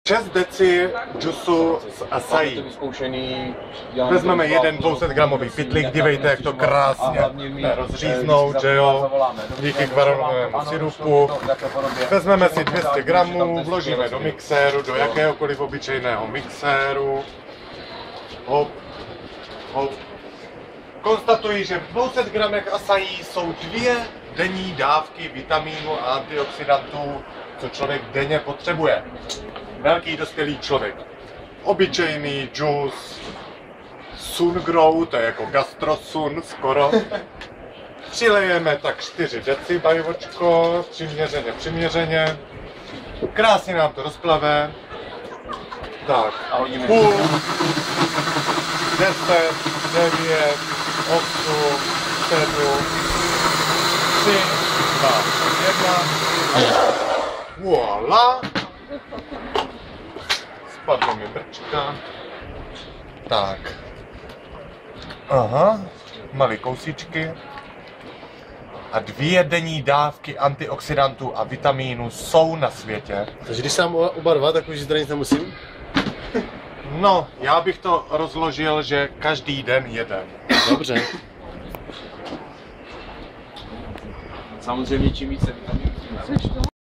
6 deci džusu z açaí. Vezmeme jeden 200 gramový pytlík, dívejte, jak to krásně rozříznout, že jo, díky kvaronovému sirupu. Vezmeme si 200 gramů, vložíme do mixéru, do jakéhokoliv obyčejného mixéru. Hop, hop. Konstatuji, že v 200 gramech açaí jsou 2 denní dávky vitamínu a antioxidantů, co člověk denně potřebuje. Velký dospělý člověk. Obyčejný džus, sun grow, to je jako gastrosun skoro. Přilejeme tak 4 deci bajovočko, přiměřeně. Krásně nám to rozplave. Tak, půl, 10, 9, 8, 7, 3, 2, 1. Voilà! Spadlo mi brčka. Tak. Aha, malé kousíčky. A 2 denní dávky antioxidantů a vitamínů jsou na světě. Takže když sám oba 2, tak už zde nic nemusím? No, já bych to rozložil, že každý den jeden. Dobře. Samozřejmě čím více vitamínů, tím lepší.